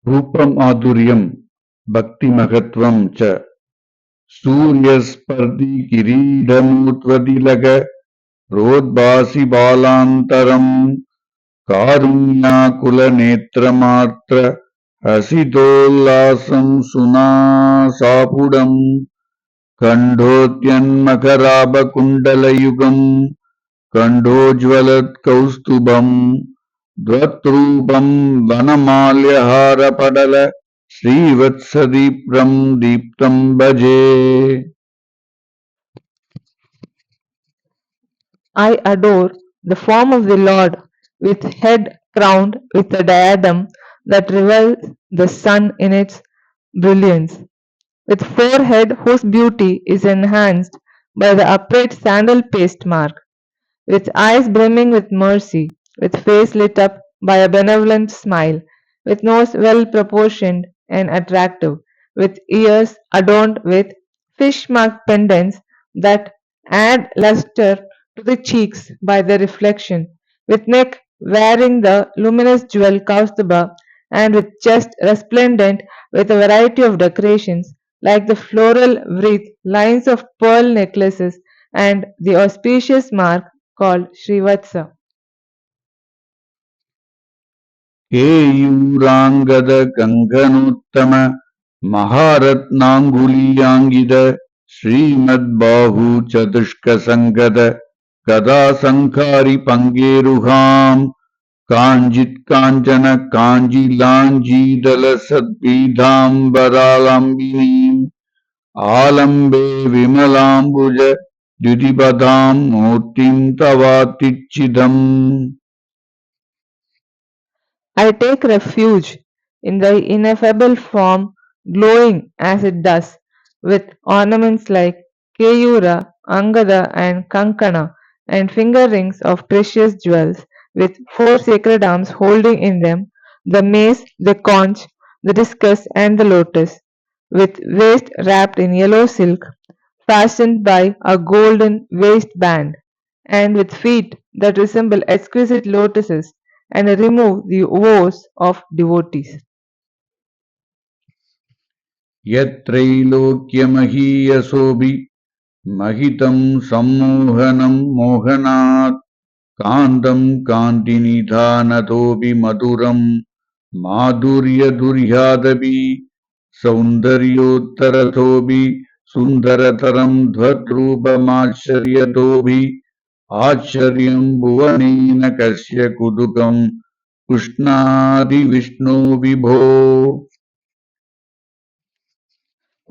रूपमाधुर्यं भक्तिमहत्त्वं च सूर्यस्पर्धि किरीटमुत्वतिलक रोद्भासि बालान्तरम् कारुण्याकुलनेत्रमात्र हसितोल्लासं सुनासापुडम् कण्ठोद्यन्मकराभकुण्डलयुगम् कण्ठोज्ज्वलत्कौस्तुभम् द्वत्रूपं वनमाल्यहारपटल श्रीवत्सदीप्तं दीप्तं भजे. I adore the form of the Lord, with head crowned with a diadem that reveals the sun in its brilliance, with forehead whose beauty is enhanced by the upright sandal paste mark, with eyes brimming with mercy, with face lit up by a benevolent smile, with nose well proportioned and attractive, with ears adorned with fish mark pendants that add luster to the cheeks by their reflection, with neck wearing the luminous jewel kaustubha, and with chest resplendent with a variety of decorations like the floral wreath, lines of pearl necklaces, and the auspicious mark called Srivatsa. केयूराङ्गद कङ्कणोत्तम महारत्नाङ्गुलीयाङ्गित श्रीमद्बाहु चतुष्कसङ्गद गदासङ्खारि पङ्गेरुहाम् काञ्चित् काञ्चन काञ्जीलाञ्जीदलसद्पीताम्बरालम्बिनीम् आलम्बे विमलाम्बुज द्युतिपदां मूर्तिं तवातिच्छिदम्. I take refuge in the ineffable form, glowing as it does, with ornaments like Keyura, Angada, and Kankana, and finger rings of precious jewels, with four sacred arms holding in them the mace, the conch, the discus, and the lotus, with waist wrapped in yellow silk, fastened by a golden waistband, and with feet that resemble exquisite lotuses and remove the woes of devotees. यत्रैलोक्यमहीयसोऽपि महितं सम्मोहनं मोहनात् कान्तं कान्तिनिधानतोऽपि मधुरं माधुर्यदुर्यादपि सौन्दर्योत्तरतोऽपि सुन्दरतरं त्वद्रूपमाश्चर्यतोऽपि आश्चर्यं भुवनेन कस्य कुतुकं कृष्णादिविष्णो विभो.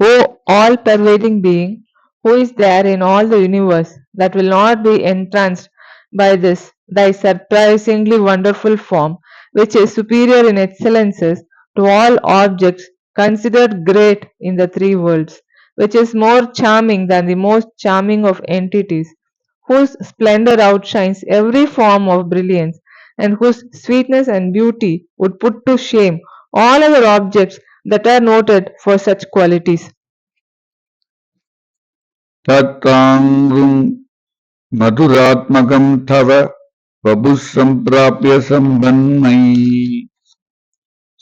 O all-pervading being, who is there in all the universe that will not be entranced by this thy surprisingly wonderful form, which is superior in excellences to all objects considered great in the three worlds, which is more charming than the most charming of entities, whose splendor outshines every form of brilliance, and whose sweetness and beauty would put to shame all other objects that are noted for such qualities. तत्ताङ्गुं मधुरात्मकं तव वपुः सम्प्राप्य सम्बन्मयी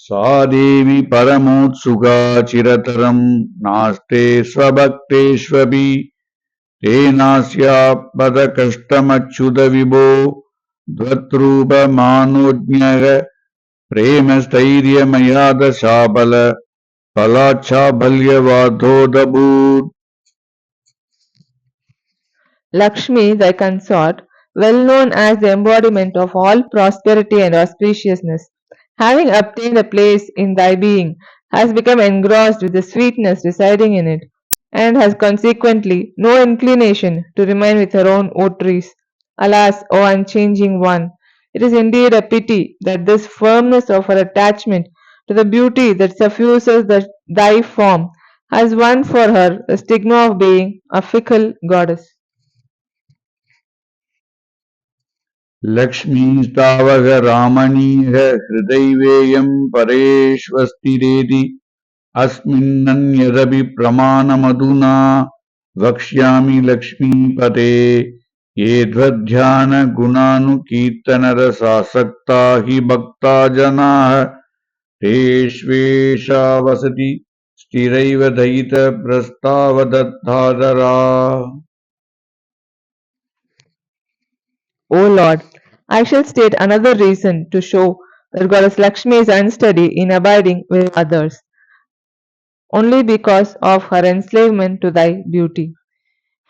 सा देवी परमोत्सुका चिरतरं नास्ते स्वभक्तेष्वपि तेनास्यापदकष्टमच्युत विभो त्वद्रूपमानोज्ञः प्रेमस्थैर्यमयादशाबल फलाच्छाबल्यवाधोदभूत्. Lakshmi, thy consort, well known as the embodiment of all prosperity and auspiciousness, having obtained a place in thy being, has become engrossed with the sweetness residing in it, and has consequently no inclination to remain with her own votaries. Alas, O unchanging one! It is indeed a pity that this firmness of her attachment to the beauty that suffuses thy form has won for her the stigma of being a fickle goddess. लक्ष्मीस्तावक रामणीह हृदैवेयं परेष्वस्तिरेति अस्मिन्नन्यदपि प्रमाणमधुना वक्ष्यामि लक्ष्मीपते ये त्वध्यानगुणानुकीर्तनरसासक्ता हि भक्ता जनाः तेष्वेषा वसति स्थिरैव दयितप्रस्तावदत्तादरा O Lord, I shall state another reason to show that Goddess Lakshmi is unsteady in abiding with others, only because of her enslavement to thy beauty.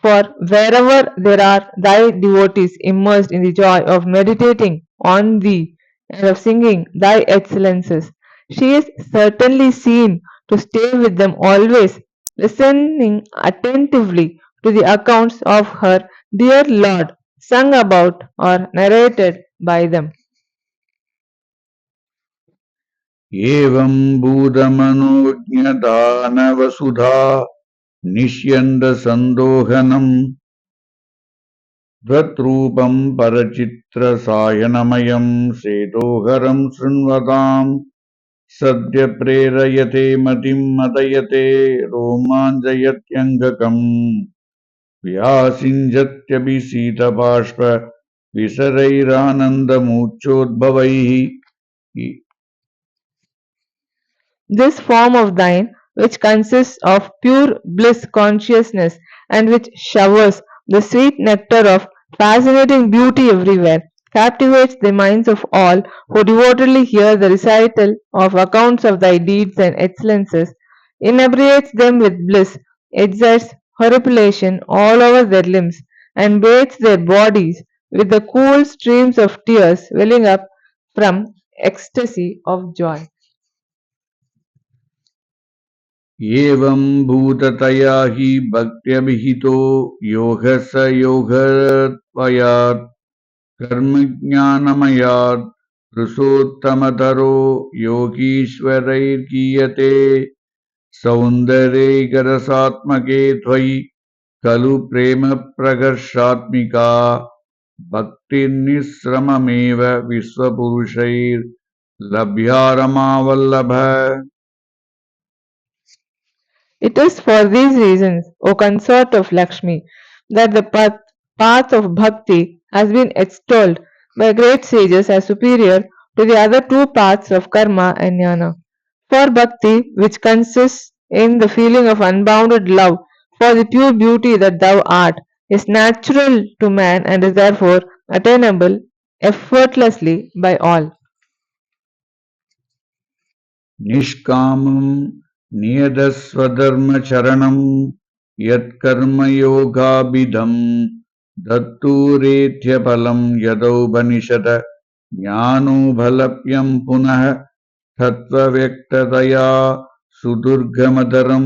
For wherever there are thy devotees immersed in the joy of meditating on thee and of singing thy excellences, she is certainly seen to stay with them always, listening attentively to the accounts of her dear Lord sung about or narrated by them. एवं भूतमनोज्ञदानवसुधा निष्यन्दसन्दोहनम् त्वत्रूपं परचित्रसायनमयं सेतोहरं शृण्वताम् सद्य प्रेरयते मतिं मदयते रोमाञ्चयत्यङ्गकम् व्यासिञ्जत्यभिसीतबाष्प विसरैरानन्दमूर्च्छोद्भवैः This form of thine, which consists of pure bliss consciousness and which showers the sweet nectar of fascinating beauty everywhere, captivates the minds of all who devotedly hear the recital of accounts of thy deeds and excellences, inebriates them with bliss, exerts horripilation all over their limbs, and bathes their bodies with the cool streams of tears welling up from ecstasy of joy. एवं भूततया हि भक्त्यभिहितो योगः स योगत्वयात् कर्मज्ञानमयात् पुरुषोत्तमतरो योगीश्वरैर्गीयते सौन्दर्यैकरसात्मके त्वयि खलु प्रेमप्रकर्षात्मिका भक्तिर्निःश्रममेव विश्वपुरुषैर्लभ्या रमावल्लभ It is for these reasons, O consort of Lakshmi, that the path of bhakti has been extolled by great sages as superior to the other two paths of karma and jnana. For bhakti, which consists in the feeling of unbounded love for the pure beauty that thou art, is natural to man and is therefore attainable effortlessly by all. निष्कामं नियतस्वधर्मचरणं यत्कर्मयोगाभिधं दत्तुरेत्यफलं यदौपनिषद ज्ञानोपलभ्यं पुनः तत्त्वव्यक्ततया सुदुर्गमतरं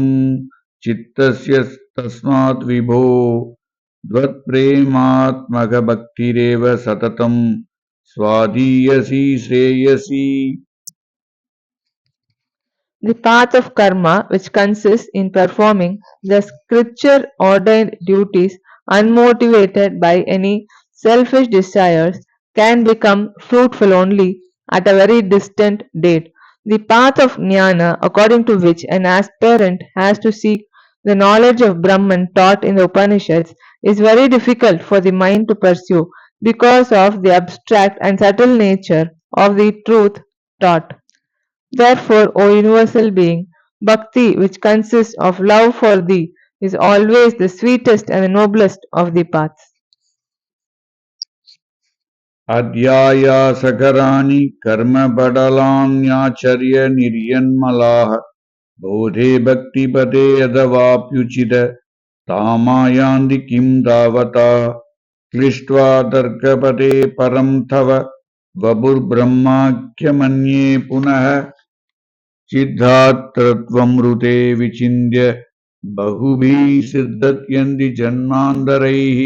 चित्तस्य तस्मात् विभो त्वत्प्रेमात्मकभक्तिरेव सततं स्वाधीयसी Shreyasi The path of karma, which consists in performing the scripture ordained duties unmotivated by any selfish desires, can become fruitful only at a very distant date. The path of jnana, according to which an aspirant has to seek the knowledge of Brahman taught in the Upanishads, is very difficult for the mind to pursue because of the abstract and subtle nature of the truth taught. Therefore, O universal being, bhakti, which consists of love for thee, is always the sweetest and the noblest of the paths. अध्यायासकराणि कर्मपटलान्याचर्य निर्यन्मलाः बोधे भक्तिपदे यदवाप्युचित तामायान्ति किं तावता क्लिष्ट्वा तर्कपदे परं तव वपुर्ब्रह्माख्यमन्ये पुनः सिद्धात्रत्वमृते विचिन्त्य बहुभिः सिद्धत्यन्ति जन्मान्तरैः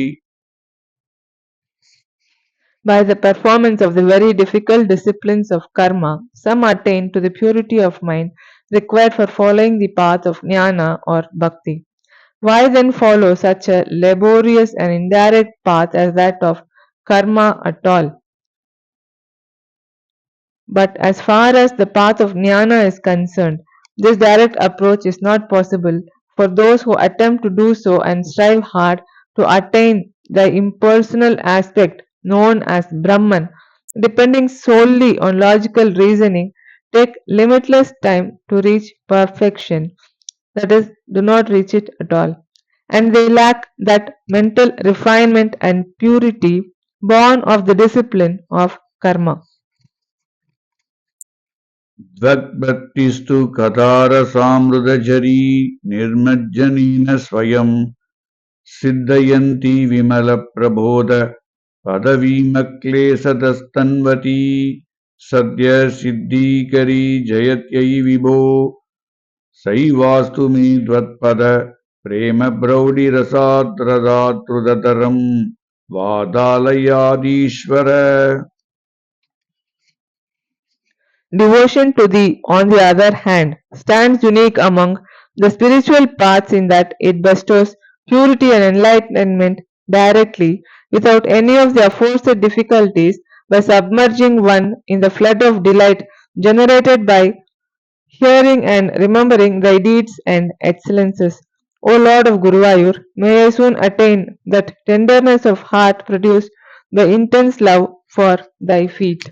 By the performance of the very difficult disciplines of karma, some attain to the purity of mind required for following the path of jnana or bhakti. Why then follow such a laborious and indirect path as that of karma at all? But as far as the path of jnana is concerned, this direct approach is not possible for those who attempt to do so and strive hard to attain the impersonal aspect known as Brahman, depending solely on logical reasoning take limitless time to reach perfection, that is, do not reach it at all. And they lack that mental refinement and purity born of the discipline of karma. Dvagbhaktistu katara samrudajari nirmajjanina swayam siddhayanti vimala prabodha padavimaklesadastanvati sadya siddhikari jayatyai vibho saivastu me dvatpada prema braudi rasadradatrudatam vadalayadishvara. Devotion to thee, on the other hand, stands unique among the spiritual paths in that it bestows purity and enlightenment directly, without any of the aforesaid difficulties, by submerging one in the flood of delight generated by hearing and remembering thy deeds and excellences. O Lord of Guruvayur, may I soon attain that tenderness of heart produced by intense love for thy feet.